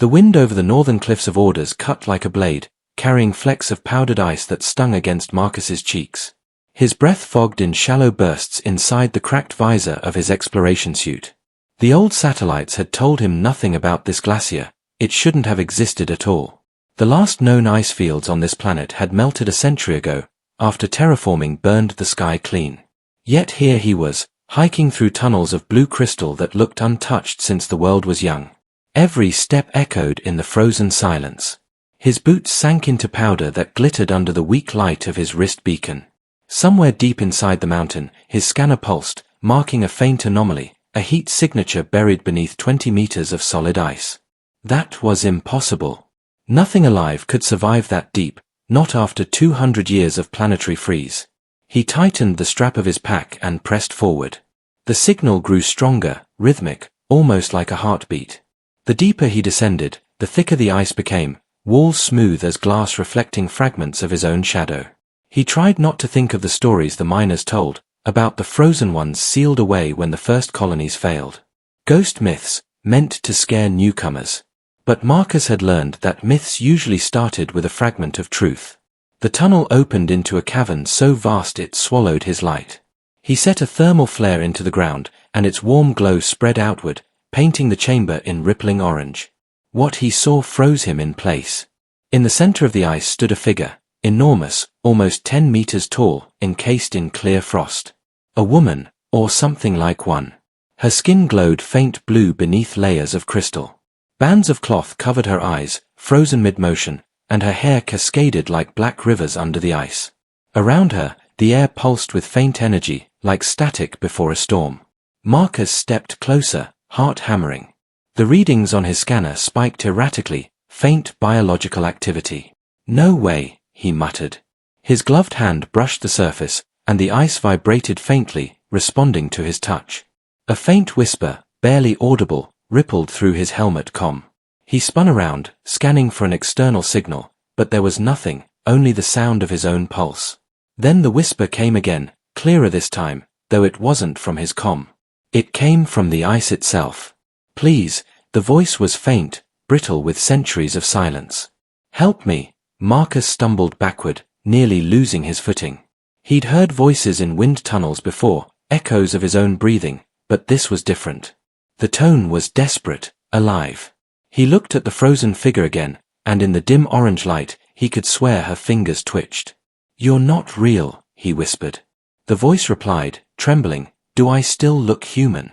The wind over the northern cliffs of Orders cut like a blade, carrying flecks of powdered ice that stung against Marcus's cheeks. His breath fogged in shallow bursts inside the cracked visor of his exploration suit. The old satellites had told him nothing about this glacier. It shouldn't have existed at all. The last known ice fields on this planet had melted a century ago, after terraforming burned the sky clean. Yet here he was, hiking through tunnels of blue crystal that looked untouched since the world was young. Every step echoed in the frozen silence. His boots sank into powder that glittered under the weak light of his wrist beacon. Somewhere deep inside the mountain, his scanner pulsed, marking a faint anomaly, a heat signature buried beneath 20 meters of solid ice. That was impossible. Nothing alive could survive that deep, not after 200 years of planetary freeze. He tightened the strap of his pack and pressed forward. The signal grew stronger, rhythmic, almost like a heartbeat. The deeper he descended, the thicker the ice became, walls smooth as glass reflecting fragments of his own shadow. He tried not to think of the stories the miners told, about the frozen ones sealed away when the first colonies failed. Ghost myths, meant to scare newcomers. But Marcus had learned that myths usually started with a fragment of truth. The tunnel opened into a cavern so vast it swallowed his light. He set a thermal flare into the ground, and its warm glow spread outward, painting the chamber in rippling orange. What he saw froze him in place. In the center of the ice stood a figure, enormous, almost 10 meters tall, encased in clear frost. A woman, or something like one. Her skin glowed faint blue beneath layers of crystal. Bands of cloth covered her eyes, frozen mid-motion, and her hair cascaded like black rivers under the ice. Around her, the air pulsed with faint energy, like static before a storm. Marcus stepped closer, heart hammering. The readings on his scanner spiked erratically, faint biological activity. "No way," he muttered. His gloved hand brushed the surface, and the ice vibrated faintly, responding to his touch. A faint whisper, barely audible, rippled through his helmet comm. He spun around, scanning for an external signal, but there was nothing, only the sound of his own pulse. Then the whisper came again, clearer this time, though it wasn't from his comm. It came from the ice itself. "Please," the voice was faint, brittle with centuries of silence. "Help me." Marcus stumbled backward, nearly losing his footing. He'd heard voices in wind tunnels before, echoes of his own breathing, but this was different. The tone was desperate, alive. He looked at the frozen figure again, and in the dim orange light, he could swear her fingers twitched. "You're not real," he whispered. The voice replied, trembling, "Do I still look human?"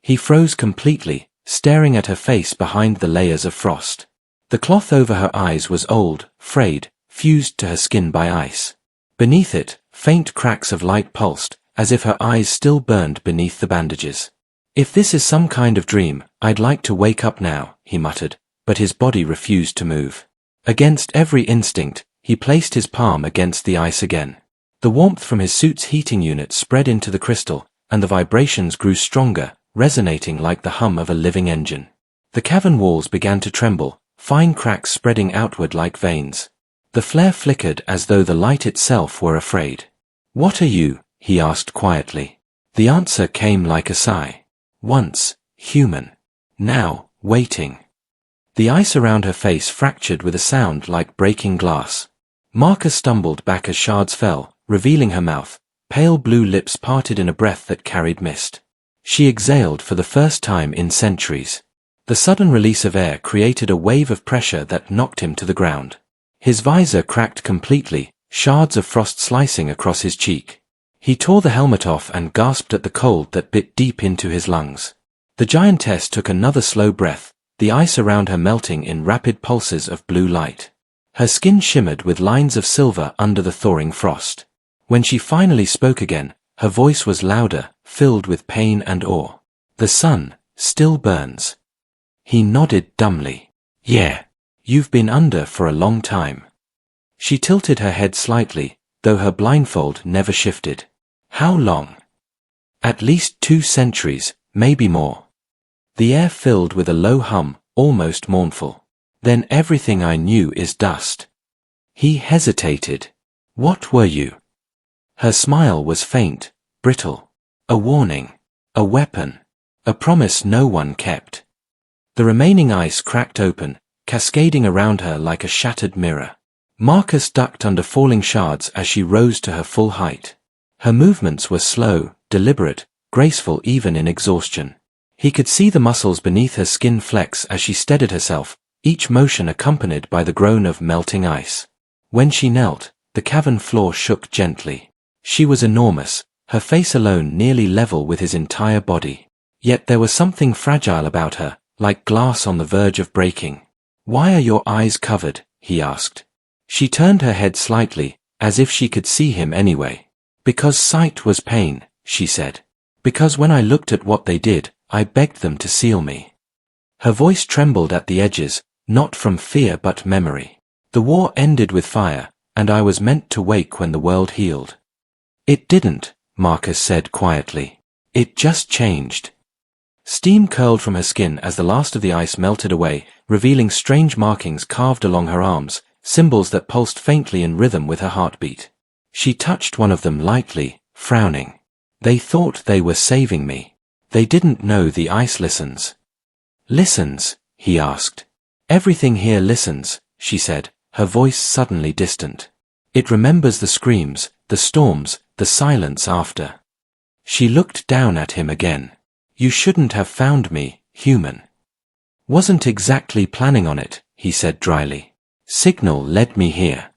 He froze completely, staring at her face behind the layers of frost. The cloth over her eyes was old, frayed, fused to her skin by ice. Beneath it, faint cracks of light pulsed, as if her eyes still burned beneath the bandages. "If this is some kind of dream, I'd like to wake up now," he muttered, but his body refused to move. Against every instinct, he placed his palm against the ice again. The warmth from his suit's heating unit spread into the crystal, and the vibrations grew stronger, resonating like the hum of a living engine. The cavern walls began to tremble, fine cracks spreading outward like veins. The flare flickered as though the light itself were afraid. "What are you?" he asked quietly. The answer came like a sigh. Once, human. Now, waiting. The ice around her face fractured with a sound like breaking glass. Marcus stumbled back as shards fell, revealing her mouth. Pale blue lips parted in a breath that carried mist. She exhaled for the first time in centuries. The sudden release of air created a wave of pressure that knocked him to the ground. His visor cracked completely, shards of frost slicing across his cheek. He tore the helmet off and gasped at the cold that bit deep into his lungs. The giantess took another slow breath, the ice around her melting in rapid pulses of blue light. Her skin shimmered with lines of silver under the thawing frost. When she finally spoke again, her voice was louder, filled with pain and awe. "The sun still burns." He nodded dumbly. "Yeah. You've been under for a long time." She tilted her head slightly, though her blindfold never shifted. "How long?" "At least 2 centuries, maybe more." The air filled with a low hum, almost mournful. "Then everything I knew is dust." He hesitated. "What were you?" Her smile was faint, brittle. "A warning. A weapon. A promise no one kept." The remaining ice cracked open, cascading around her like a shattered mirror. Marcus ducked under falling shards as she rose to her full height. Her movements were slow, deliberate, graceful even in exhaustion. He could see the muscles beneath her skin flex as she steadied herself, each motion accompanied by the groan of melting ice. When she knelt, the cavern floor shook gently. She was enormous, her face alone nearly level with his entire body. Yet there was something fragile about her, like glass on the verge of breaking. "Why are your eyes covered?" he asked. She turned her head slightly, as if she could see him anyway. "Because sight was pain," she said. "Because when I looked at what they did, I begged them to seal me." Her voice trembled at the edges, not from fear but memory. "The war ended with fire, and I was meant to wake when the world healed." "It didn't," Marcus said quietly. "It just changed." Steam curled from her skin as the last of the ice melted away, revealing strange markings carved along her arms, symbols that pulsed faintly in rhythm with her heartbeat. She touched one of them lightly, frowning. "They thought they were saving me. They didn't know the ice listens." "Listens?" he asked. "Everything here listens," she said, her voice suddenly distant. "It remembers the screams, the storms, the silence after." She looked down at him again. "You shouldn't have found me, human." "Wasn't exactly planning on it," he said dryly. "Signal led me here."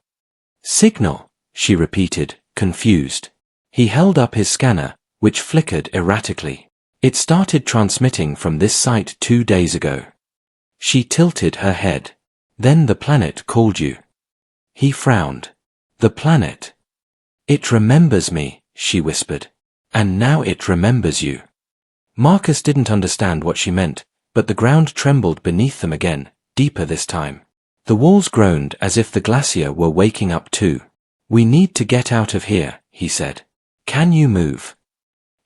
"Signal?" she repeated, confused. He held up his scanner, which flickered erratically. "It started transmitting from this site 2 days ago." She tilted her head. "Then the planet called you." He frowned. "The planet?" "It remembers me," she whispered. "And now it remembers you." Marcus didn't understand what she meant, but the ground trembled beneath them again, deeper this time. The walls groaned as if the glacier were waking up too. "We need to get out of here," he said. "Can you move?"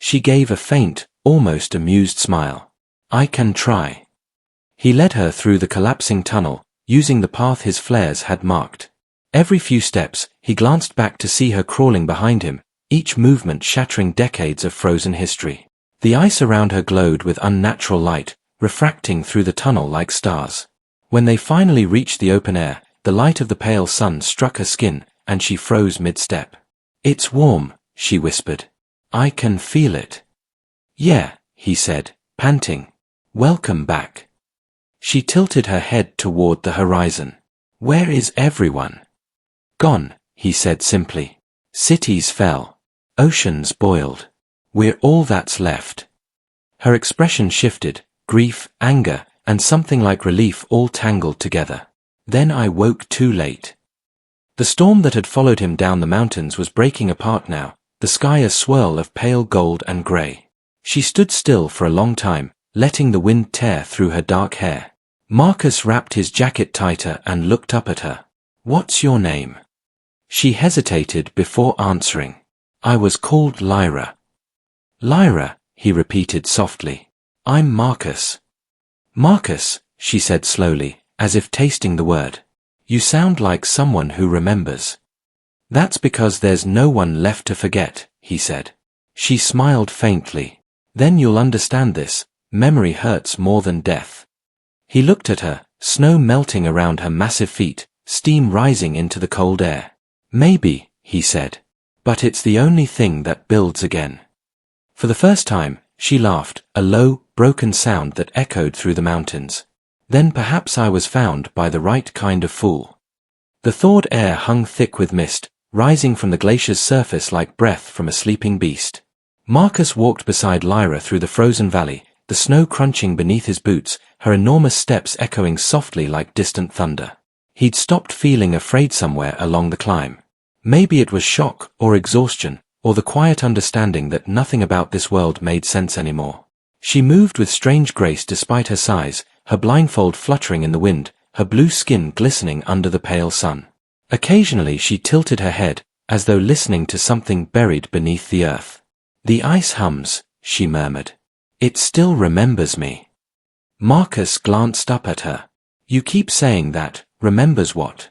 She gave a faint, almost amused smile. "I can try." He led her through the collapsing tunnel, using the path his flares had marked. Every few steps, he glanced back to see her crawling behind him, each movement shattering decades of frozen history. The ice around her glowed with unnatural light, refracting through the tunnel like stars. When they finally reached the open air, the light of the pale sun struck her skin, and she froze mid-step. "It's warm," she whispered. "I can feel it." "Yeah," he said, panting. "Welcome back." She tilted her head toward the horizon. "Where is everyone?" "Gone," he said simply. "Cities fell. Oceans boiled. We're all that's left." Her expression shifted, grief, anger, and something like relief all tangled together. "Then I woke too late." The storm that had followed him down the mountains was breaking apart now, the sky a swirl of pale gold and grey. She stood still for a long time, letting the wind tear through her dark hair. Marcus wrapped his jacket tighter and looked up at her. "What's your name?" She hesitated before answering. "I was called Lyra." "Lyra," he repeated softly. "I'm Marcus." "Marcus," she said slowly, as if tasting the word. "You sound like someone who remembers." "That's because there's no one left to forget," he said. She smiled faintly. "Then you'll understand this. Memory hurts more than death." He looked at her, snow melting around her massive feet, steam rising into the cold air. "Maybe," he said. "But it's the only thing that builds again." For the first time, she laughed, a low, broken sound that echoed through the mountains. "Then perhaps I was found by the right kind of fool." The thawed air hung thick with mist, rising from the glacier's surface like breath from a sleeping beast. Marcus walked beside Lyra through the frozen valley, the snow crunching beneath his boots, her enormous steps echoing softly like distant thunder. He'd stopped feeling afraid somewhere along the climb. Maybe it was shock or exhaustion, or the quiet understanding that nothing about this world made sense anymore. She moved with strange grace despite her size, her blindfold fluttering in the wind, her blue skin glistening under the pale sun. Occasionally she tilted her head, as though listening to something buried beneath the earth. "The ice hums," she murmured. "It still remembers me." Marcus glanced up at her. "You keep saying that, remembers what?"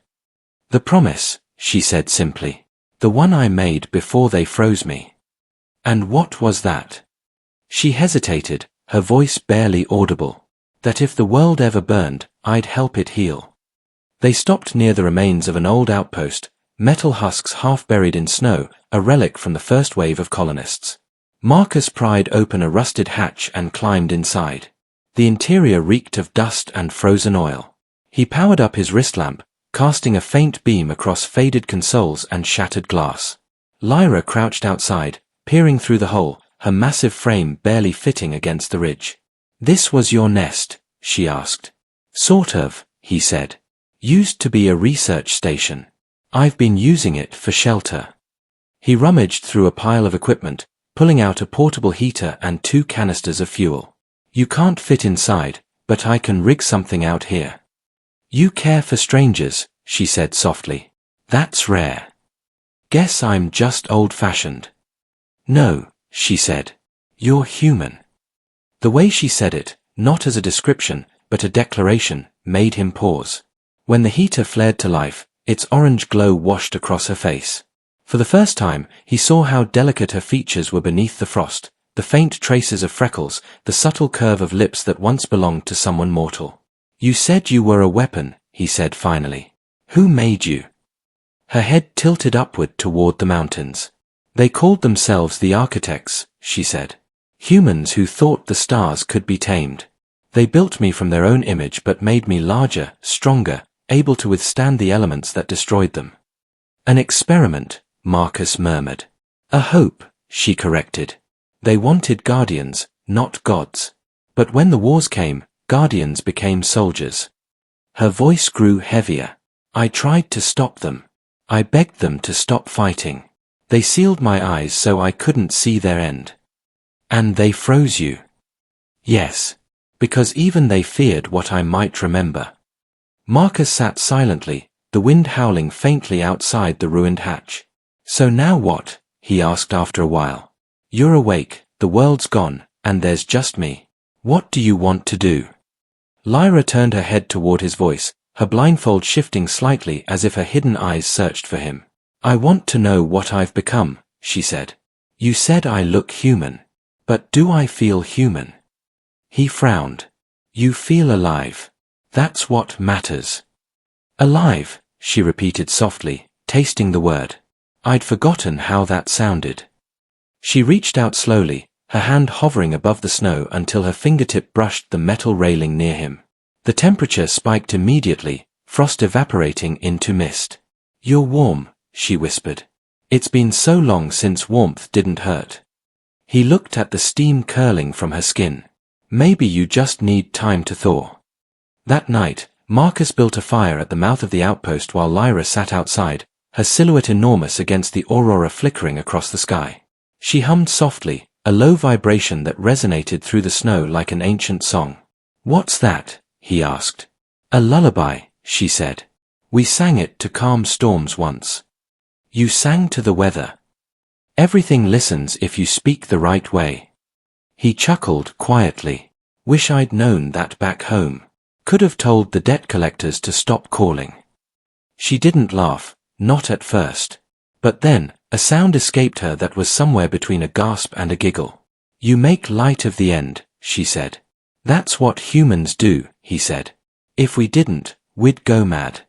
"The promise," she said simply. "The one I made before they froze me." "And what was that?" She hesitated, her voice barely audible. That if the world ever burned, I'd help it heal. They stopped near the remains of an old outpost, metal husks half buried in snow, a relic from the first wave of colonists. Marcus pried open a rusted hatch and climbed inside. The interior reeked of dust and frozen oil. He powered up his wrist lamp, casting a faint beam across faded consoles and shattered glass. Lyra crouched outside, peering through the hole, her massive frame barely fitting against the ridge. "This was your nest?" she asked. "Sort of," he said. "Used to be a research station. I've been using it for shelter." He rummaged through a pile of equipment, pulling out a portable heater and 2 canisters of fuel. "You can't fit inside, but I can rig something out here." "You care for strangers," she said softly. "That's rare. Guess I'm just old-fashioned." "No," she said. "You're human." The way she said it, not as a description, but a declaration, made him pause. When the heater flared to life, its orange glow washed across her face. For the first time, he saw how delicate her features were beneath the frost, the faint traces of freckles, the subtle curve of lips that once belonged to someone mortal. "You said you were a weapon," he said finally. "Who made you?" Her head tilted upward toward the mountains. "They called themselves the architects," she said. "Humans who thought the stars could be tamed. They built me from their own image but made me larger, stronger, able to withstand the elements that destroyed them." "An experiment," Marcus murmured. "A hope," she corrected. "They wanted guardians, not gods. But when the wars came, guardians became soldiers." Her voice grew heavier. "I tried to stop them. I begged them to stop fighting. They sealed my eyes so I couldn't see their end." "And they froze you?" "Yes. Because even they feared what I might remember." Marcus sat silently, the wind howling faintly outside the ruined hatch. "So now what?" he asked after a while. "You're awake, the world's gone, and there's just me. What do you want to do?" Lyra turned her head toward his voice, her blindfold shifting slightly as if her hidden eyes searched for him. "I want to know what I've become," she said. "You said I look human. But do I feel human?" He frowned. "You feel alive. That's what matters." "Alive," she repeated softly, tasting the word. I'd forgotten how that sounded. She reached out slowly, her hand hovering above the snow until her fingertip brushed the metal railing near him. The temperature spiked immediately, frost evaporating into mist. "You're warm," she whispered. "It's been so long since warmth didn't hurt." He looked at the steam curling from her skin. "Maybe you just need time to thaw." That night, Marcus built a fire at the mouth of the outpost while Lyra sat outside, her silhouette enormous against the aurora flickering across the sky. She hummed softly, a low vibration that resonated through the snow like an ancient song. "What's that?" he asked. "A lullaby," she said. "We sang it to calm storms once." "You sang to the weather." "Everything listens if you speak the right way." He chuckled quietly. "Wish I'd known that back home. Could have told the debt collectors to stop calling." She didn't laugh, not at first. But then, a sound escaped her that was somewhere between a gasp and a giggle. "You make light of the end," she said. "That's what humans do," he said. "If we didn't, we'd go mad."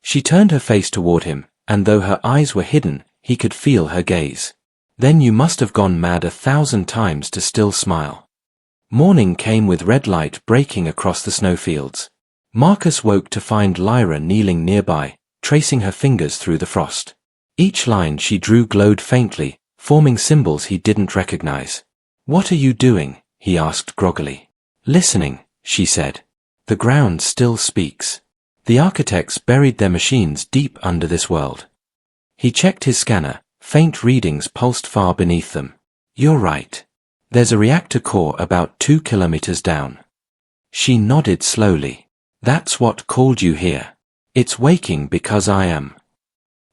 She turned her face toward him, and though her eyes were hidden, he could feel her gaze. "Then you must have gone mad 1,000 times to still smile." Morning came with red light breaking across the snowfields. Marcus woke to find Lyra kneeling nearby, tracing her fingers through the frost. Each line she drew glowed faintly, forming symbols he didn't recognize. "What are you doing?" he asked groggily. "Listening," she said. "The ground still speaks. The architects buried their machines deep under this world." He checked his scanner, faint readings pulsed far beneath them. "You're right. There's a reactor core about 2 kilometers down." She nodded slowly. "That's what called you here. It's waking because I am."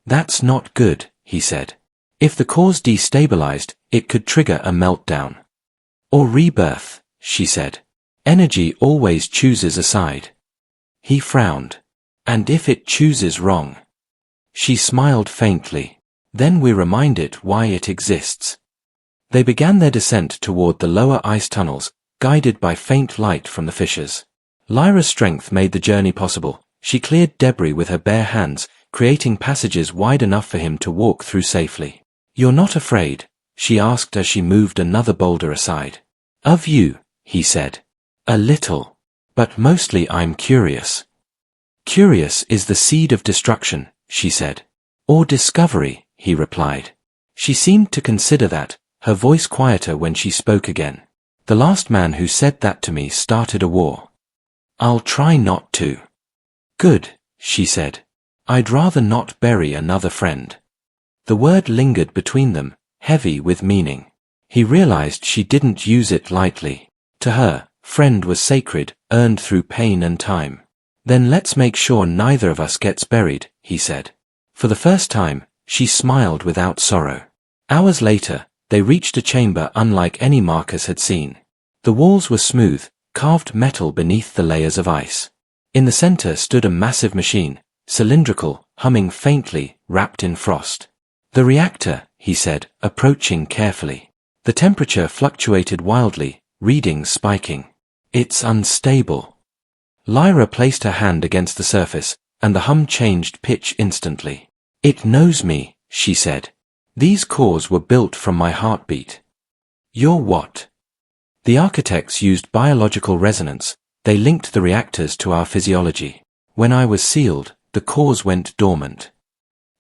"That's not good," he said. "If the core's destabilized, it could trigger a meltdown." "Or rebirth," she said. "Energy always chooses a side." He frowned. "And if it chooses wrong?" She smiled faintly. "Then we remind it why it exists." They began their descent toward the lower ice tunnels, guided by faint light from the fissures. Lyra's strength made the journey possible. She cleared debris with her bare hands, creating passages wide enough for him to walk through safely. "You're not afraid?" she asked as she moved another boulder aside. "Of you," he said. "A little. But mostly I'm curious." "Curious is the seed of destruction," she said. "Or discovery," he replied. She seemed to consider that, her voice quieter when she spoke again. "The last man who said that to me started a war. I'll try not to." "Good," she said. "I'd rather not bury another friend." The word lingered between them, heavy with meaning. He realized she didn't use it lightly. To her, friend was sacred, earned through pain and time. "Then let's make sure neither of us gets buried," he said. For the first time, she smiled without sorrow. Hours later, they reached a chamber unlike any Marcus had seen. The walls were smooth, carved metal beneath the layers of ice. In the center stood a massive machine, cylindrical, humming faintly, wrapped in frost. "The reactor," he said, approaching carefully. The temperature fluctuated wildly, readings spiking. "It's unstable." Lyra placed her hand against the surface, and the hum changed pitch instantly. "It knows me," she said. "These cores were built from my heartbeat." "You're what?" "The architects used biological resonance. They linked the reactors to our physiology. When I was sealed, the cores went dormant.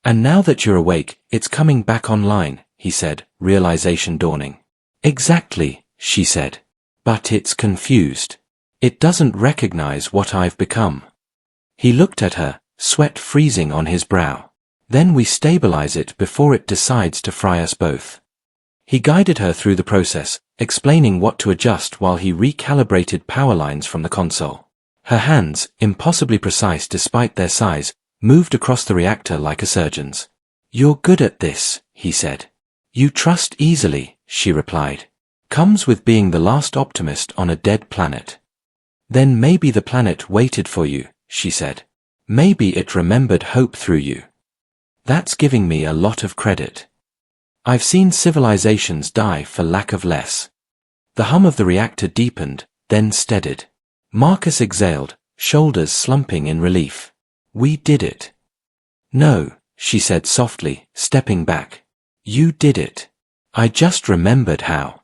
And now that you're awake, it's coming back online," he said, realization dawning. "Exactly," she said. "But it's confused. It doesn't recognize what I've become." He looked at her, sweat freezing on his brow. "Then we stabilize it before it decides to fry us both." He guided her through the process, explaining what to adjust while he recalibrated power lines from the console. Her hands, impossibly precise despite their size, moved across the reactor like a surgeon's. "You're good at this," he said. "You trust easily," she replied. "Comes with being the last optimist on a dead planet." "Then maybe the planet waited for you," she said. "Maybe it remembered hope through you." "That's giving me a lot of credit. I've seen civilizations die for lack of less." The hum of the reactor deepened, then steadied. Marcus exhaled, shoulders slumping in relief. "We did it." "No," she said softly, stepping back. "You did it. I just remembered how."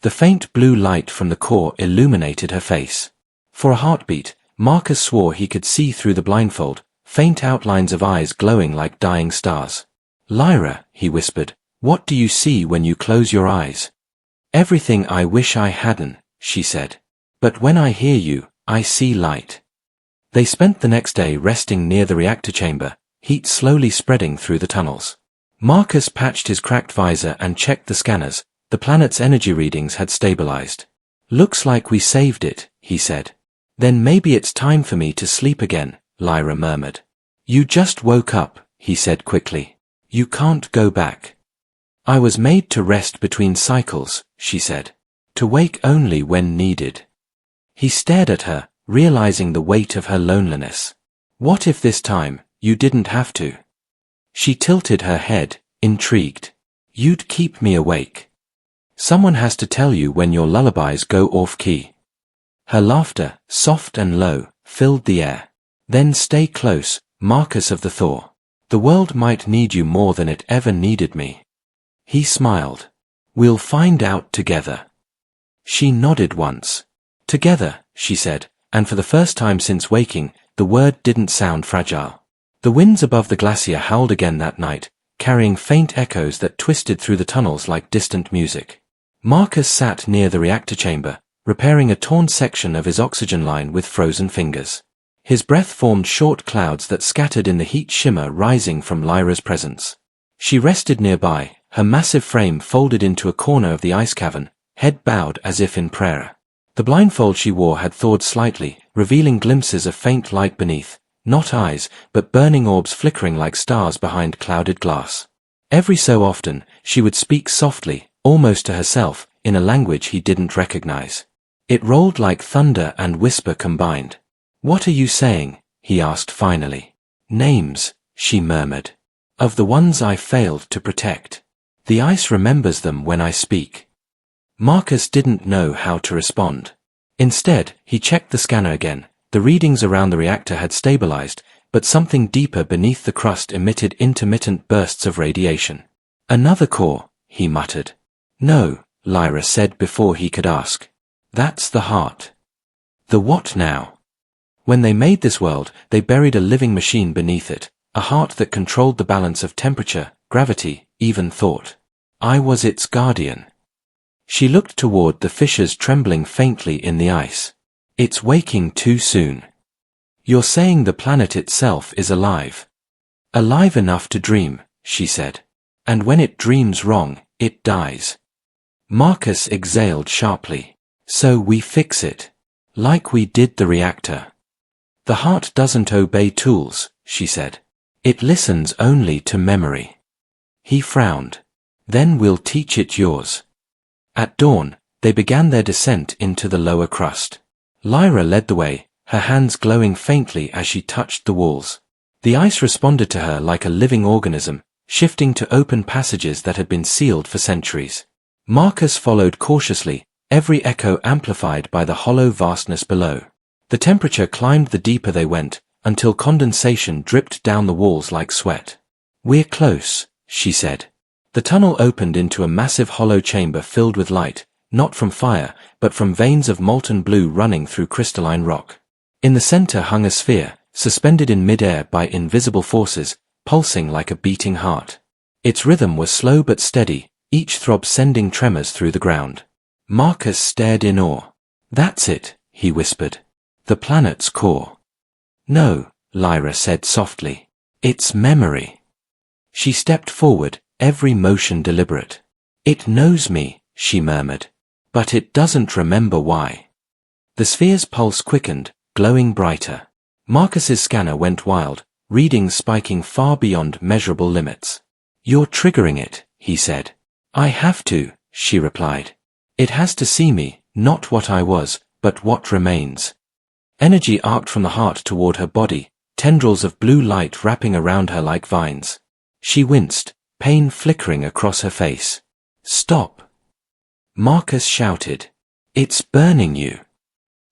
The faint blue light from the core illuminated her face. For a heartbeat, Marcus swore he could see through the blindfold, faint outlines of eyes glowing like dying stars. "Lyra," he whispered, "what do you see when you close your eyes?" "Everything I wish I hadn't," she said. "But when I hear you, I see light." They spent the next day resting near the reactor chamber, heat slowly spreading through the tunnels. Marcus patched his cracked visor and checked the scanners. The planet's energy readings had stabilized. "Looks like we saved it," he said. "Then maybe it's time for me to sleep again," Lyra murmured. "You just woke up," he said quickly. "You can't go back." "I was made to rest between cycles," she said. "To wake only when needed." He stared at her, realizing the weight of her loneliness. "What if this time, you didn't have to?" She tilted her head, intrigued. "You'd keep me awake. Someone has to tell you when your lullabies go off-key." Her laughter, soft and low, filled the air. "Then stay close, Marcus of the Thor. The world might need you more than it ever needed me." He smiled. "We'll find out together." She nodded once. "Together," she said, and for the first time since waking, the word didn't sound fragile. The winds above the glacier howled again that night, carrying faint echoes that twisted through the tunnels like distant music. Marcus sat near the reactor chamber, repairing a torn section of his oxygen line with frozen fingers. His breath formed short clouds that scattered in the heat shimmer rising from Lyra's presence. She rested nearby, her massive frame folded into a corner of the ice cavern, head bowed as if in prayer. The blindfold she wore had thawed slightly, revealing glimpses of faint light beneath, not eyes, but burning orbs flickering like stars behind clouded glass. Every so often, she would speak softly, almost to herself, in a language he didn't recognize. It rolled like thunder and whisper combined. "What are you saying?" he asked finally. "Names," she murmured. "Of the ones I failed to protect. The ice remembers them when I speak." Marcus didn't know how to respond. Instead, he checked the scanner again, The readings around the reactor had stabilized, but something deeper beneath the crust emitted intermittent bursts of radiation. Another core, he muttered. No, Lyra said before he could ask. That's the heart. The what now? When they made this world, they buried a living machine beneath it, a heart that controlled the balance of temperature, gravity, even thought. I was its guardian. She looked toward the fissures trembling faintly in the ice. It's waking too soon. You're saying the planet itself is alive. Alive enough to dream, she said. And when it dreams wrong, it dies. Marcus exhaled sharply. So we fix it. Like we did the reactor. The heart doesn't obey tools, she said. It listens only to memory. He frowned. Then we'll teach it yours. At dawn, they began their descent into the lower crust. Lyra led the way, her hands glowing faintly as she touched the walls. The ice responded to her like a living organism, shifting to open passages that had been sealed for centuries. Marcus followed cautiously, every echo amplified by the hollow vastness below. The temperature climbed the deeper they went, until condensation dripped down the walls like sweat. We're close, she said. The tunnel opened into a massive hollow chamber filled with light, not from fire, but from veins of molten blue running through crystalline rock. In the center hung a sphere, suspended in midair by invisible forces, pulsing like a beating heart. Its rhythm was slow but steady, each throb sending tremors through the ground. Marcus stared in awe. That's it, he whispered. The planet's core. No, Lyra said softly. It's memory. She stepped forward, every motion deliberate. It knows me, she murmured. But it doesn't remember why. The sphere's pulse quickened, glowing brighter. Marcus's scanner went wild, readings spiking far beyond measurable limits. You're triggering it, he said. I have to, she replied. It has to see me, not what I was, but what remains. Energy arced from the heart toward her body, tendrils of blue light wrapping around her like vines. She winced, pain flickering across her face. Stop! Marcus shouted. It's burning you.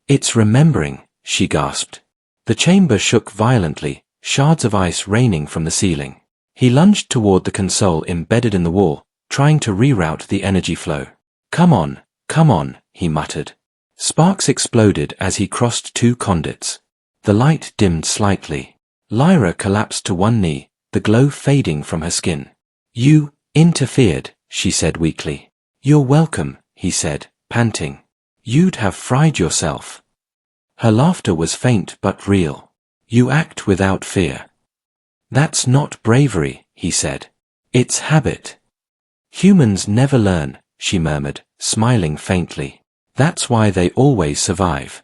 It's remembering, she gasped. The chamber shook violently, shards of ice raining from the ceiling. He lunged toward the console embedded in the wall, trying to reroute the energy flow. Come on, he muttered. Sparks exploded as he crossed two conduits. The light dimmed slightly. Lyra collapsed to one knee, the glow fading from her skin. You interfered, she said weakly. You're welcome, he said, panting. You'd have fried yourself. Her laughter was faint but real. You act without fear. That's not bravery, he said. It's habit. Humans never learn, she murmured, smiling faintly. That's why they always survive.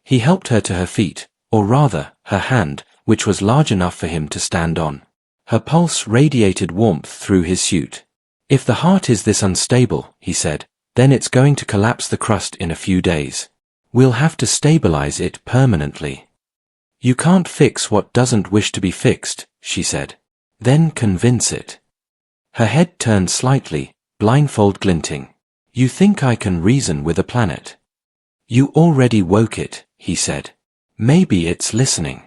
He helped her to her feet, or rather, her hand, which was large enough for him to stand on. Her pulse radiated warmth through his suit. If the heart is this unstable, he said, then it's going to collapse the crust in a few days. We'll have to stabilize it permanently. You can't fix what doesn't wish to be fixed, she said. Then convince it. Her head turned slightly, blindfold glinting. You think I can reason with a planet? You already woke it, he said. Maybe it's listening.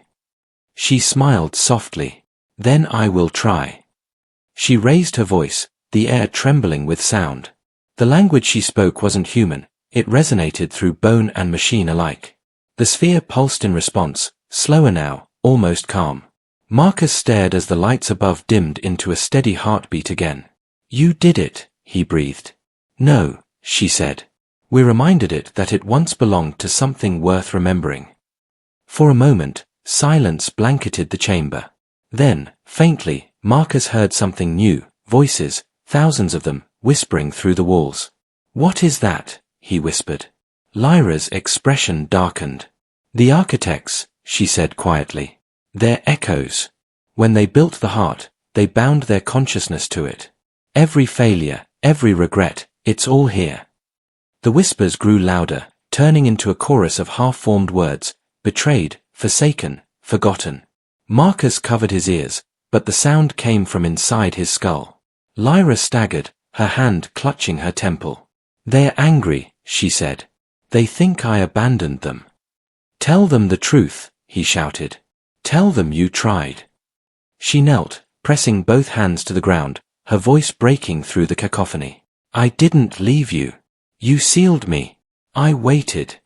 She smiled softly. Then I will try. She raised her voice, the air trembling with sound. The language she spoke wasn't human, it resonated through bone and machine alike. The sphere pulsed in response, slower now, almost calm. Marcus stared as the lights above dimmed into a steady heartbeat again. You did it, he breathed. No, she said. We reminded it that it once belonged to something worth remembering. For a moment, silence blanketed the chamber. Then, faintly, Marcus heard something new, voices, thousands of them, whispering through the walls. What is that? He whispered. Lyra's expression darkened. The architects, she said quietly. They're echoes. When they built the heart, they bound their consciousness to it. Every failure, every regret, it's all here. The whispers grew louder, turning into a chorus of half-formed words, betrayed, forsaken, forgotten. Marcus covered his ears, but the sound came from inside his skull. Lyra staggered, her hand clutching her temple. They're angry, she said. They think I abandoned them. Tell them the truth, he shouted. Tell them you tried. She knelt, pressing both hands to the ground, her voice breaking through the cacophony. I didn't leave you. You sealed me. I waited.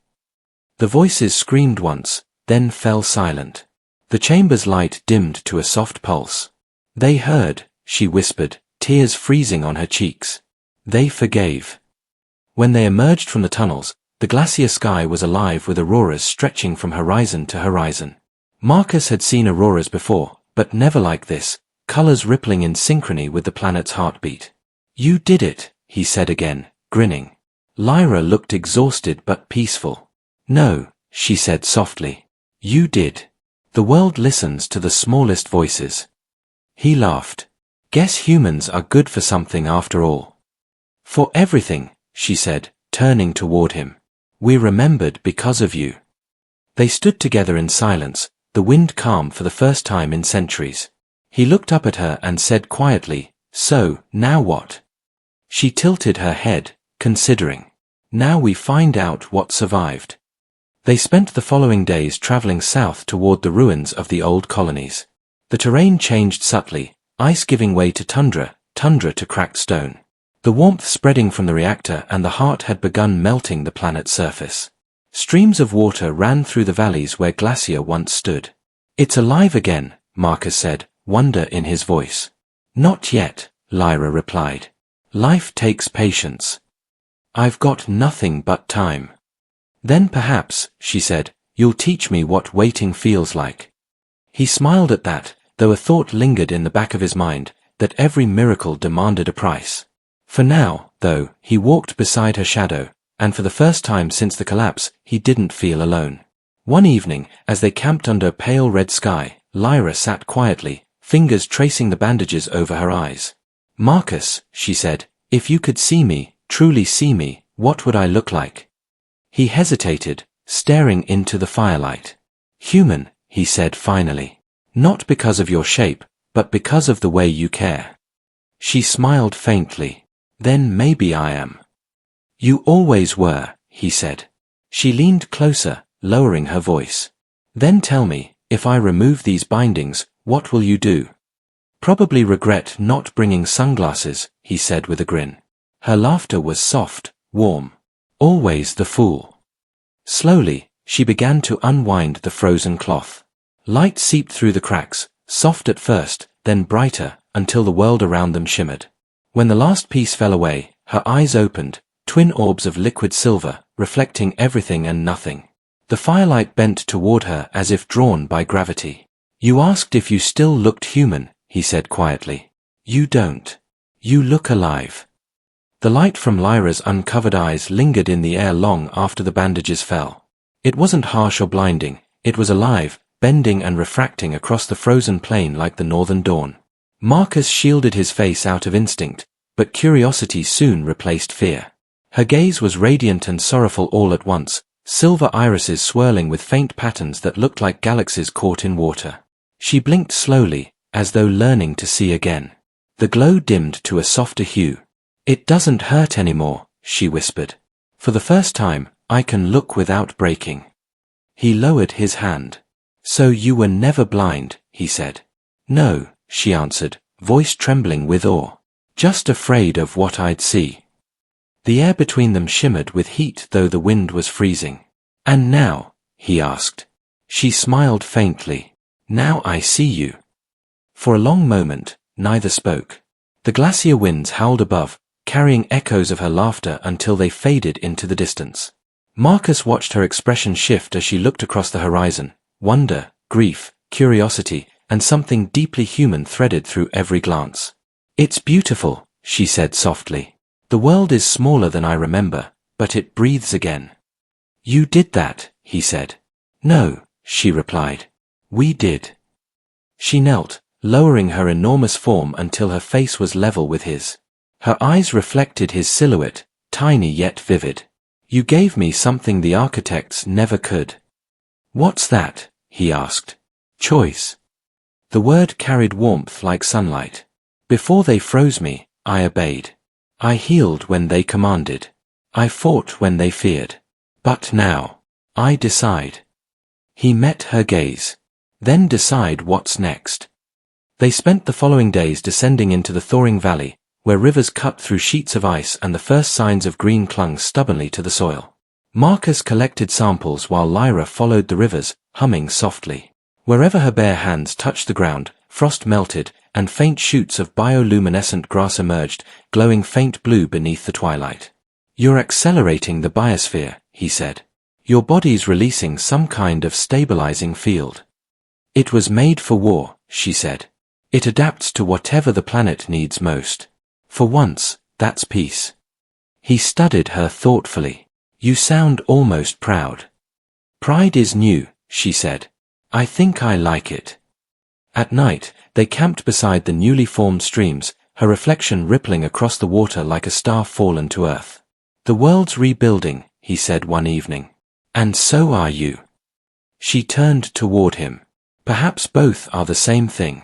The voices screamed once, then fell silent. The chamber's light dimmed to a soft pulse. They heard, she whispered, tears freezing on her cheeks. They forgave. When they emerged from the tunnels, the glacier sky was alive with auroras stretching from horizon to horizon. Marcus had seen auroras before, but never like this, colors rippling in synchrony with the planet's heartbeat. You did it, he said again, grinning. Lyra looked exhausted but peaceful. No, she said softly. You did. The world listens to the smallest voices. He laughed. Guess humans are good for something after all. For everything, she said, turning toward him. We remembered because of you. They stood together in silence, the wind calm for the first time in centuries. He looked up at her and said quietly, So, now what? She tilted her head, considering. Now we find out what survived. They spent the following days traveling south toward the ruins of the old colonies. The terrain changed subtly, ice giving way to tundra, tundra to cracked stone. The warmth spreading from the reactor and the heart had begun melting the planet's surface. Streams of water ran through the valleys where glacier once stood. It's alive again, Marcus said, wonder in his voice. Not yet, Lyra replied. Life takes patience. I've got nothing but time. Then perhaps, she said, you'll teach me what waiting feels like. He smiled at that, though a thought lingered in the back of his mind, that every miracle demanded a price. For now, though, he walked beside her shadow, and for the first time since the collapse, he didn't feel alone. One evening, as they camped under a pale red sky, Lyra sat quietly, fingers tracing the bandages over her eyes. Marcus, she said, if you could see me, truly see me, what would I look like? He hesitated, staring into the firelight. Human, he said finally. Not because of your shape, but because of the way you care. She smiled faintly. Then maybe I am. You always were, he said. She leaned closer, lowering her voice. Then tell me, if I remove these bindings, what will you do? Probably regret not bringing sunglasses, he said with a grin. Her laughter was soft, warm. Always the fool. Slowly, she began to unwind the frozen cloth. Light seeped through the cracks, soft at first, then brighter, until the world around them shimmered. When the last piece fell away, her eyes opened, twin orbs of liquid silver, reflecting everything and nothing. The firelight bent toward her as if drawn by gravity. You asked if you still looked human, he said quietly. You don't. You look alive. The light from Lyra's uncovered eyes lingered in the air long after the bandages fell. It wasn't harsh or blinding, it was alive, bending and refracting across the frozen plain like the northern dawn. Marcus shielded his face out of instinct, but curiosity soon replaced fear. Her gaze was radiant and sorrowful all at once, silver irises swirling with faint patterns that looked like galaxies caught in water. She blinked slowly, as though learning to see again. The glow dimmed to a softer hue. It doesn't hurt anymore, she whispered. For the first time, I can look without breaking. He lowered his hand. So you were never blind, he said. No, she answered, voice trembling with awe. Just afraid of what I'd see. The air between them shimmered with heat though the wind was freezing. And now, he asked. She smiled faintly. Now I see you. For a long moment, neither spoke. The glacier winds howled above, carrying echoes of her laughter until they faded into the distance. Marcus watched her expression shift as she looked across the horizon. Wonder, grief, curiosity, and something deeply human threaded through every glance. It's beautiful, she said softly. The world is smaller than I remember, but it breathes again. You did that, he said. No, she replied. We did. She knelt, lowering her enormous form until her face was level with his. Her eyes reflected his silhouette, tiny yet vivid. You gave me something the architects never could. What's that? He asked. Choice. The word carried warmth like sunlight. Before they froze me, I obeyed. I healed when they commanded. I fought when they feared. But now, I decide. He met her gaze. Then decide what's next. They spent the following days descending into the thawing valley, where rivers cut through sheets of ice and the first signs of green clung stubbornly to the soil. Marcus collected samples while Lyra followed the rivers, humming softly. Wherever her bare hands touched the ground, frost melted, and faint shoots of bioluminescent grass emerged, glowing faint blue beneath the twilight. "You're accelerating the biosphere," he said. "Your body's releasing some kind of stabilizing field." "It was made for war," she said. "It adapts to whatever the planet needs most. For once, that's peace." He studied her thoughtfully. "You sound almost proud." "Pride is new," she said. "I think I like it." At night, they camped beside the newly formed streams, her reflection rippling across the water like a star fallen to earth. "The world's rebuilding," he said one evening. "And so are you." She turned toward him. "Perhaps both are the same thing."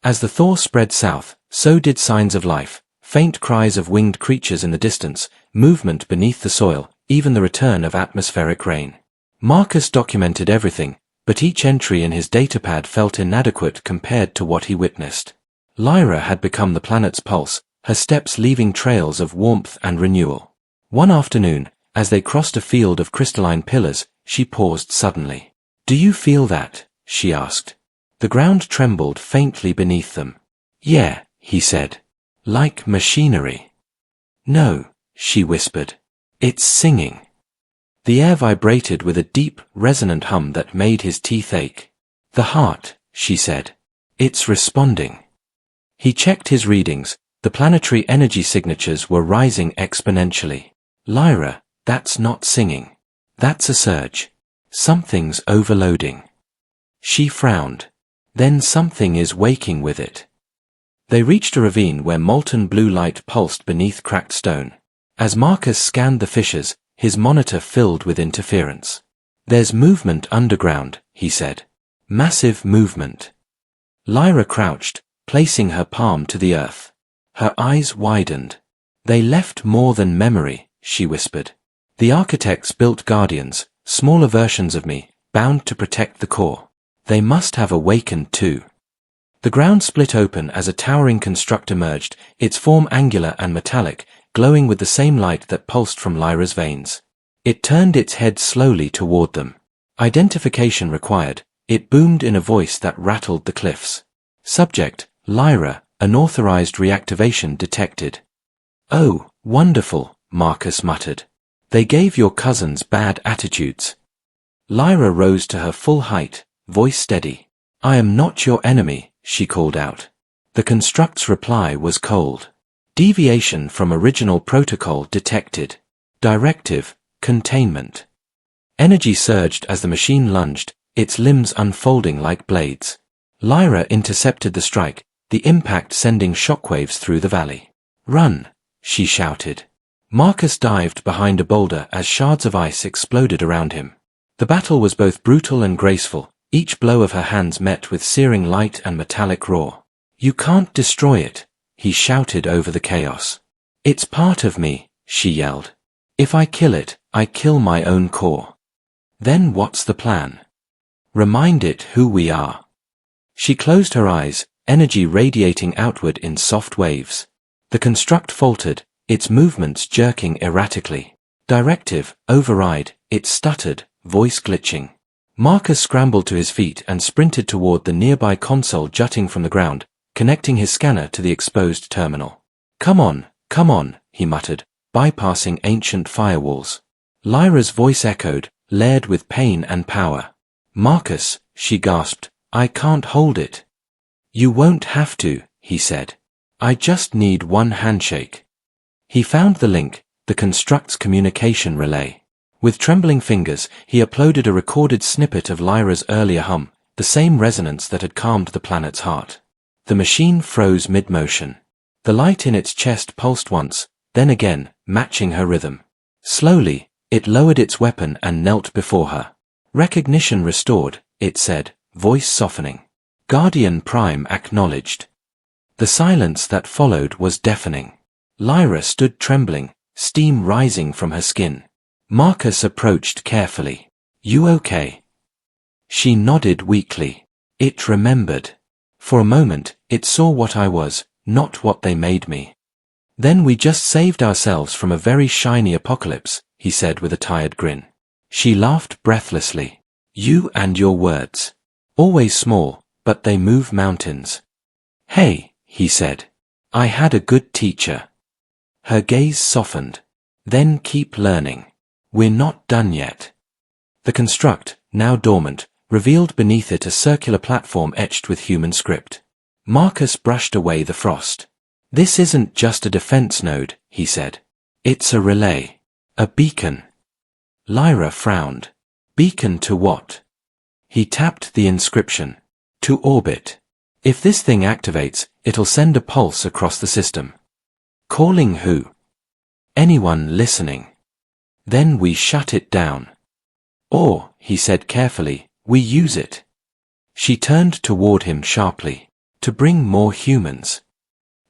As the thaw spread south, so did signs of life, faint cries of winged creatures in the distance, movement beneath the soil, even the return of atmospheric rain. Marcus documented everything, but each entry in his datapad felt inadequate compared to what he witnessed. Lyra had become the planet's pulse, her steps leaving trails of warmth and renewal. One afternoon, as they crossed a field of crystalline pillars, she paused suddenly. "Do you feel that?" she asked. The ground trembled faintly beneath them. "Yeah," he said. "Like machinery." "No," she whispered. "It's singing." The air vibrated with a deep, resonant hum that made his teeth ache. "The heart," she said. "It's responding." He checked his readings. The planetary energy signatures were rising exponentially. "Lyra, that's not singing. That's a surge. Something's overloading." She frowned. "Then something is waking with it." They reached a ravine where molten blue light pulsed beneath cracked stone. As Marcus scanned the fissures, his monitor filled with interference. "There's movement underground," he said. "Massive movement." Lyra crouched, placing her palm to the earth. Her eyes widened. "They left more than memory," she whispered. "The architects built guardians, smaller versions of me, bound to protect the core. They must have awakened too." The ground split open as a towering construct emerged, its form angular and metallic, glowing with the same light that pulsed from Lyra's veins. It turned its head slowly toward them. Identification required, it boomed in a voice that rattled the cliffs. "Subject, Lyra, unauthorized reactivation detected." "Oh, wonderful," Marcus muttered. "They gave your cousins bad attitudes." Lyra rose to her full height, voice steady. "I am not your enemy," she called out. The construct's reply was cold. "Deviation from original protocol detected. Directive, containment." Energy surged as the machine lunged, its limbs unfolding like blades. Lyra intercepted the strike, the impact sending shockwaves through the valley. "Run!" she shouted. Marcus dived behind a boulder as shards of ice exploded around him. The battle was both brutal and graceful, each blow of her hands met with searing light and metallic roar. "You can't destroy it," he shouted over the chaos. "It's part of me," she yelled. "If I kill it, I kill my own core." "Then what's the plan?" "Remind it who we are." She closed her eyes, energy radiating outward in soft waves. The construct faltered, its movements jerking erratically. "Directive, override," it stuttered, voice glitching. Marcus scrambled to his feet and sprinted toward the nearby console jutting from the ground, connecting his scanner to the exposed terminal. Come on, he muttered, bypassing ancient firewalls. Lyra's voice echoed, layered with pain and power. "Marcus," she gasped, "I can't hold it." "You won't have to," he said. "I just need one handshake." He found the link, the construct's communication relay. With trembling fingers, he uploaded a recorded snippet of Lyra's earlier hum, the same resonance that had calmed the planet's heart. The machine froze mid-motion. The light in its chest pulsed once, then again, matching her rhythm. Slowly, it lowered its weapon and knelt before her. "Recognition restored," it said, voice softening. "Guardian Prime acknowledged." The silence that followed was deafening. Lyra stood trembling, steam rising from her skin. Marcus approached carefully. "You okay?" She nodded weakly. It remembered. For a moment, it saw what I was, not what they made me. Then we just saved ourselves from a very shiny apocalypse, he said with a tired grin. She laughed breathlessly. You and your words. Always small, but they move mountains. Hey, he said. I had a good teacher. Her gaze softened. Then keep learning. We're not done yet. The construct, now dormant, revealed beneath it a circular platform etched with human script. Marcus brushed away the frost. This isn't just a defense node, he said. It's a relay. A beacon. Lyra frowned. Beacon to what? He tapped the inscription. To orbit. If this thing activates, it'll send a pulse across the system. Calling who? Anyone listening. Then we shut it down. Or, he said carefully, we use it. She turned toward him sharply. To bring more humans.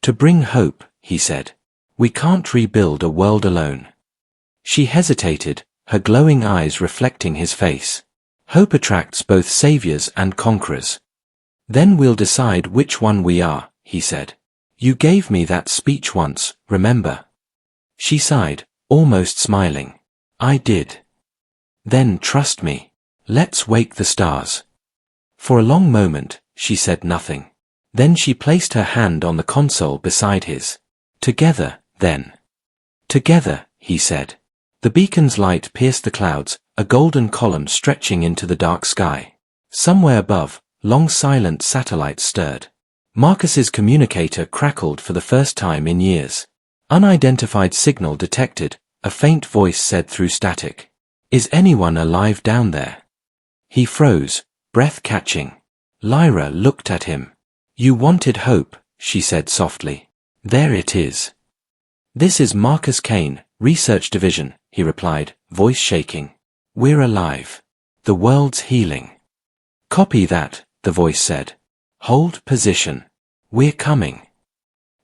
To bring hope, he said. We can't rebuild a world alone. She hesitated, her glowing eyes reflecting his face. Hope attracts both saviors and conquerors. Then we'll decide which one we are, he said. You gave me that speech once, remember? She sighed, almost smiling. I did. Then trust me. Let's wake the stars. For a long moment, she said nothing. Then she placed her hand on the console beside his. Together, then. Together, he said. The beacon's light pierced the clouds, a golden column stretching into the dark sky. Somewhere above, long silent satellites stirred. Marcus's communicator crackled for the first time in years. Unidentified signal detected, a faint voice said through static. Is anyone alive down there? He froze, breath catching. Lyra looked at him. You wanted hope, she said softly. There it is. This is Marcus Kane, Research Division, he replied, voice shaking. We're alive. The world's healing. Copy that, the voice said. Hold position. We're coming.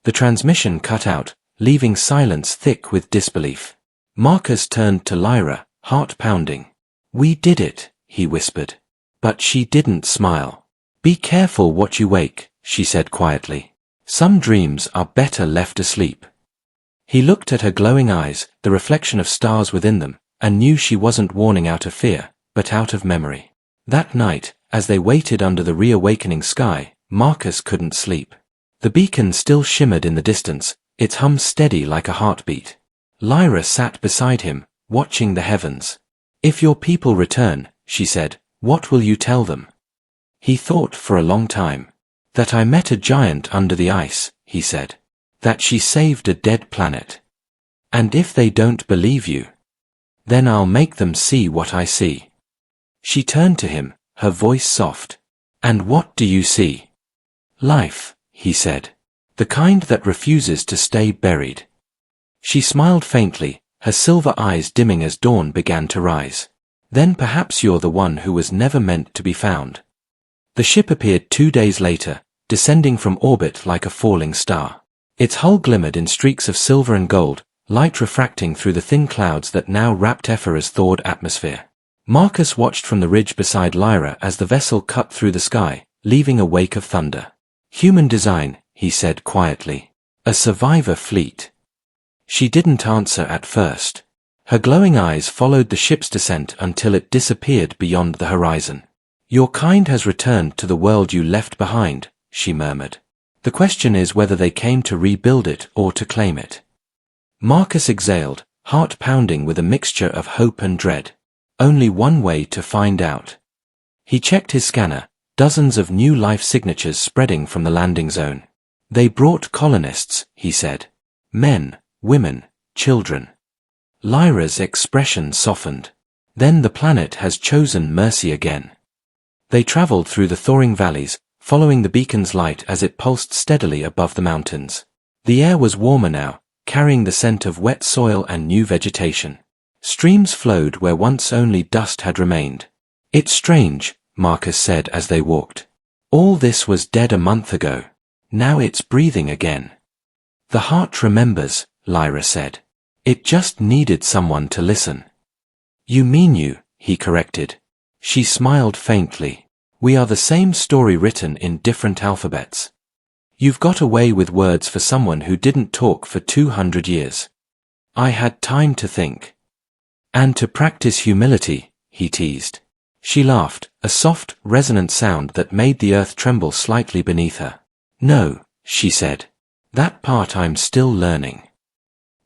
The transmission cut out, leaving silence thick with disbelief. Marcus turned to Lyra, heart pounding. We did it, he whispered. But she didn't smile. Be careful what you wake, she said quietly. Some dreams are better left asleep. He looked at her glowing eyes, the reflection of stars within them, and knew she wasn't warning out of fear, but out of memory. That night, as they waited under the reawakening sky, Marcus couldn't sleep. The beacon still shimmered in the distance, its hum steady like a heartbeat. Lyra sat beside him, watching the heavens. If your people return, she said, what will you tell them? He thought for a long time. That I met a giant under the ice, he said. That she saved a dead planet. And if they don't believe you, then I'll make them see what I see. She turned to him, her voice soft. And what do you see? Life, he said. The kind that refuses to stay buried. She smiled faintly, her silver eyes dimming as dawn began to rise. Then perhaps you're the one who was never meant to be found. The ship appeared 2 days later, descending from orbit like a falling star. Its hull glimmered in streaks of silver and gold, light refracting through the thin clouds that now wrapped Ephra's thawed atmosphere. Marcus watched from the ridge beside Lyra as the vessel cut through the sky, leaving a wake of thunder. Human design, he said quietly. A survivor fleet. She didn't answer at first. Her glowing eyes followed the ship's descent until it disappeared beyond the horizon. Your kind has returned to the world you left behind, she murmured. The question is whether they came to rebuild it or to claim it. Marcus exhaled, heart pounding with a mixture of hope and dread. Only one way to find out. He checked his scanner, dozens of new life signatures spreading from the landing zone. They brought colonists, he said. Men, women, children. Lyra's expression softened. Then the planet has chosen mercy again. They traveled through the thawing valleys, following the beacon's light as it pulsed steadily above the mountains. The air was warmer now, carrying the scent of wet soil and new vegetation. Streams flowed where once only dust had remained. It's strange, Marcus said as they walked. All this was dead a month ago. Now it's breathing again. The heart remembers, Lyra said. It just needed someone to listen. You mean you, he corrected. She smiled faintly. We are the same story written in different alphabets. You've got away with words for someone who didn't talk for 200 years. I had time to think. And to practice humility, he teased. She laughed, a soft, resonant sound that made the earth tremble slightly beneath her. No, she said. That part I'm still learning.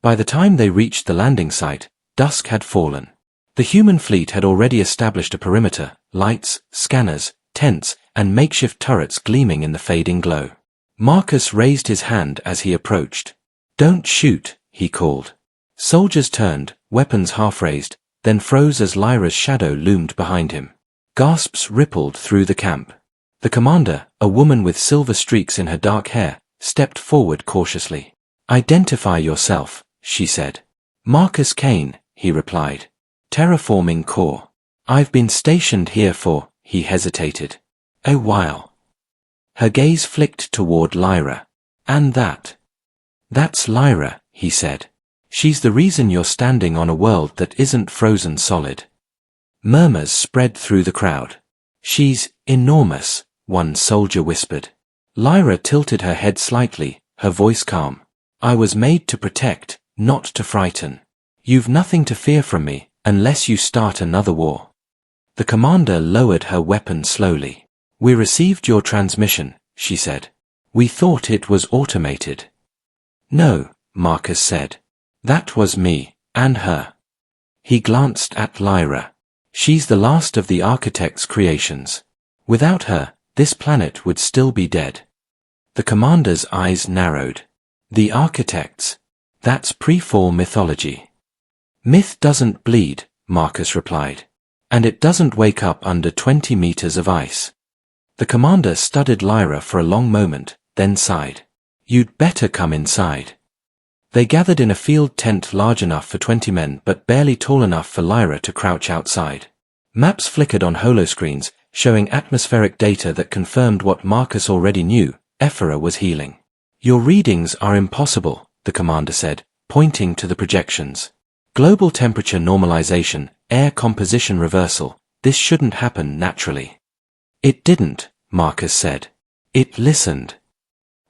By the time they reached the landing site, dusk had fallen. The human fleet had already established a perimeter, lights, scanners, tents, and makeshift turrets gleaming in the fading glow. Marcus raised his hand as he approached. Don't shoot, he called. Soldiers turned, weapons half-raised, then froze as Lyra's shadow loomed behind him. Gasps rippled through the camp. The commander, a woman with silver streaks in her dark hair, stepped forward cautiously. Identify yourself, she said. Marcus Kane, he replied. Terraforming Corps. I've been stationed here for, he hesitated. A while. Her gaze flicked toward Lyra. And that? That's Lyra, he said. She's the reason you're standing on a world that isn't frozen solid. Murmurs spread through the crowd. She's enormous, one soldier whispered. Lyra tilted her head slightly, her voice calm. I was made to protect, not to frighten. You've nothing to fear from me, unless you start another war. The commander lowered her weapon slowly. We received your transmission, she said. We thought it was automated. No, Marcus said. That was me, and her. He glanced at Lyra. She's the last of the architect's creations. Without her, this planet would still be dead. The commander's eyes narrowed. The architects. That's pre-fall mythology. Myth doesn't bleed, Marcus replied. And it doesn't wake up under 20 meters of ice. The commander studied Lyra for a long moment, then sighed. You'd better come inside. They gathered in a field tent large enough for 20 men but barely tall enough for Lyra to crouch outside. Maps flickered on holoscreens, showing atmospheric data that confirmed what Marcus already knew. Ephora was healing. Your readings are impossible, the commander said, pointing to the projections. Global temperature normalization, air composition reversal, this shouldn't happen naturally. It didn't, Marcus said. It listened.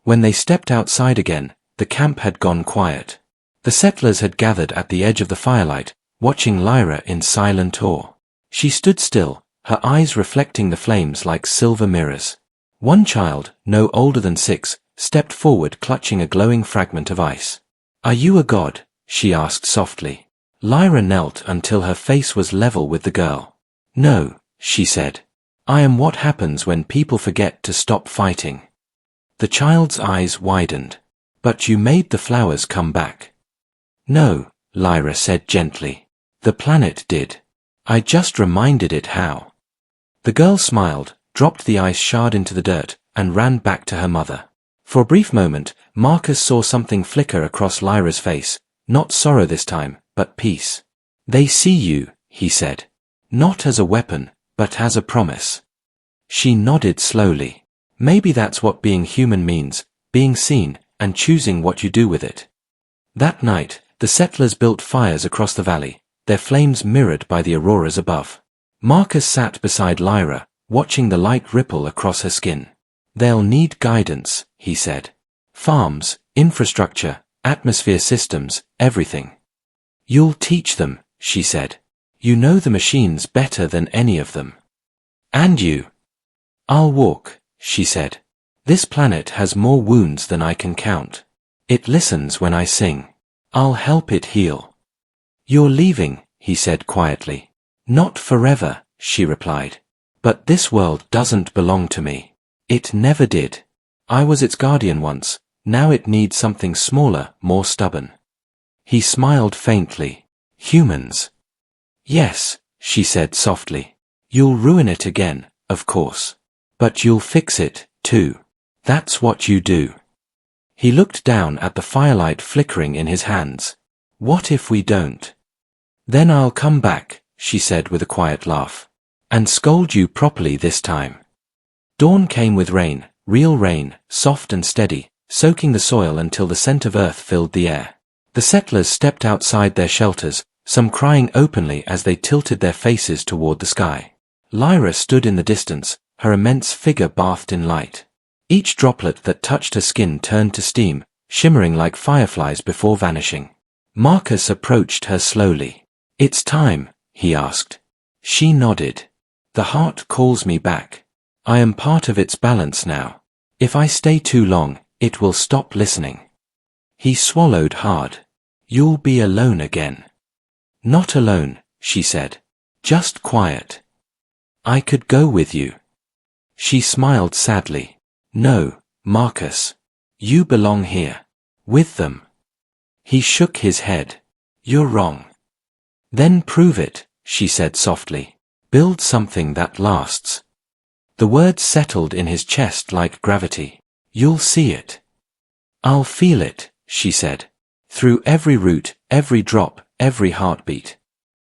When they stepped outside again, the camp had gone quiet. The settlers had gathered at the edge of the firelight, watching Lyra in silent awe. She stood still, her eyes reflecting the flames like silver mirrors. One child, no older than 6, stepped forward clutching a glowing fragment of ice. Are you a god? She asked softly. Lyra knelt until her face was level with the girl. No, she said. I am what happens when people forget to stop fighting. The child's eyes widened. But you made the flowers come back. No, Lyra said gently. The planet did. I just reminded it how. The girl smiled, dropped the ice shard into the dirt, and ran back to her mother. For a brief moment, Marcus saw something flicker across Lyra's face, not sorrow this time, but peace. They see you, he said. Not as a weapon, but as a promise. She nodded slowly. Maybe that's what being human means, being seen, and choosing what you do with it. That night, the settlers built fires across the valley, their flames mirrored by the auroras above. Marcus sat beside Lyra, watching the light ripple across her skin. They'll need guidance, he said. Farms, infrastructure, atmosphere systems, everything. You'll teach them, she said. You know the machines better than any of them. And you. I'll walk, she said. This planet has more wounds than I can count. It listens when I sing. I'll help it heal. You're leaving, he said quietly. Not forever, she replied. But this world doesn't belong to me. It never did. I was its guardian once, now it needs something smaller, more stubborn. He smiled faintly. Humans. Yes, she said softly. You'll ruin it again, of course. But you'll fix it, too. That's what you do. He looked down at the firelight flickering in his hands. What if we don't? Then I'll come back, she said with a quiet laugh. And scold you properly this time. Dawn came with rain, real rain, soft and steady, soaking the soil until the scent of earth filled the air. The settlers stepped outside their shelters, some crying openly as they tilted their faces toward the sky. Lyra stood in the distance, her immense figure bathed in light. Each droplet that touched her skin turned to steam, shimmering like fireflies before vanishing. Marcus approached her slowly. "It's time," he asked. She nodded. "The heart calls me back. I am part of its balance now. If I stay too long, it will stop listening." He swallowed hard. "You'll be alone again." "Not alone," she said. "Just quiet. I could go with you." She smiled sadly. "No, Marcus. You belong here. With them." He shook his head. "You're wrong." "Then prove it," she said softly. "Build something that lasts." The words settled in his chest like gravity. "You'll see it." "I'll feel it," she said. "Through every root, every drop, every heartbeat."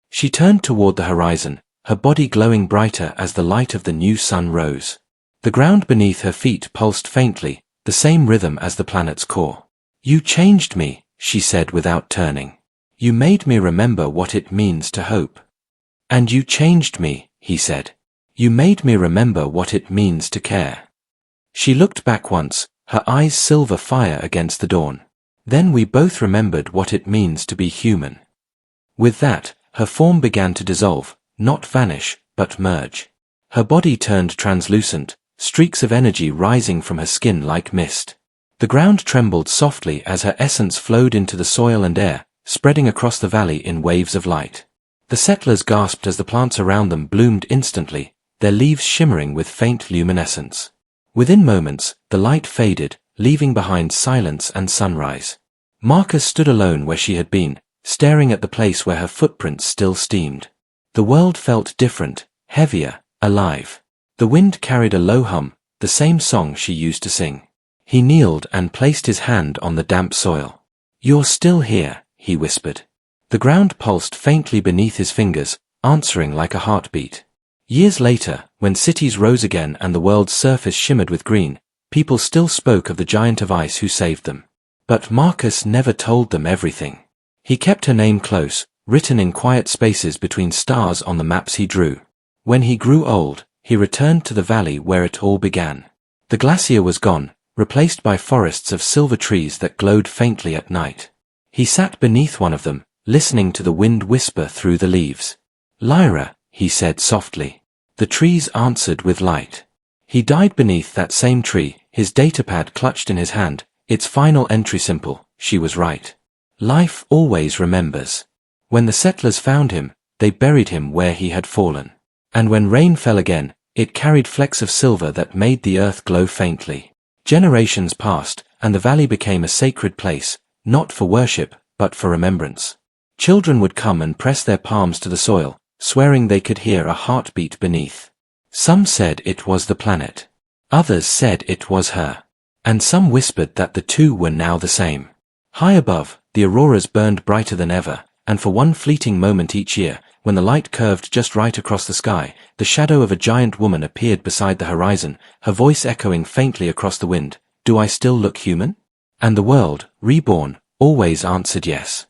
She turned toward the horizon, her body glowing brighter as the light of the new sun rose. The ground beneath her feet pulsed faintly, the same rhythm as the planet's core. "You changed me," she said without turning. "You made me remember what it means to hope." "And you changed me," he said. "You made me remember what it means to care." She looked back once, her eyes silver fire against the dawn. "Then we both remembered what it means to be human." With that, her form began to dissolve, not vanish, but merge. Her body turned translucent, streaks of energy rising from her skin like mist. The ground trembled softly as her essence flowed into the soil and air, spreading across the valley in waves of light. The settlers gasped as the plants around them bloomed instantly, their leaves shimmering with faint luminescence. Within moments, the light faded, leaving behind silence and sunrise. Marcus stood alone where she had been, staring at the place where her footprints still steamed. The world felt different, heavier, alive. The wind carried a low hum, the same song she used to sing. He kneeled and placed his hand on the damp soil. "You're still here," he whispered. The ground pulsed faintly beneath his fingers, answering like a heartbeat. Years later, when cities rose again and the world's surface shimmered with green, people still spoke of the giant of ice who saved them. But Marcus never told them everything. He kept her name close, written in quiet spaces between stars on the maps he drew. When he grew old, he returned to the valley where it all began. The glacier was gone, replaced by forests of silver trees that glowed faintly at night. He sat beneath one of them, listening to the wind whisper through the leaves. "Lyra," he said softly. The trees answered with light. He died beneath that same tree, his datapad clutched in his hand, its final entry simple: she was right. Life always remembers. When the settlers found him, they buried him where he had fallen. And when rain fell again, it carried flecks of silver that made the earth glow faintly. Generations passed, and the valley became a sacred place, not for worship, but for remembrance. Children would come and press their palms to the soil, swearing they could hear a heartbeat beneath. Some said it was the planet. Others said it was her. And some whispered that the two were now the same. High above, the auroras burned brighter than ever, and for one fleeting moment each year, when the light curved just right across the sky, the shadow of a giant woman appeared beside the horizon, her voice echoing faintly across the wind, "Do I still look human?" And the world, reborn, always answered yes.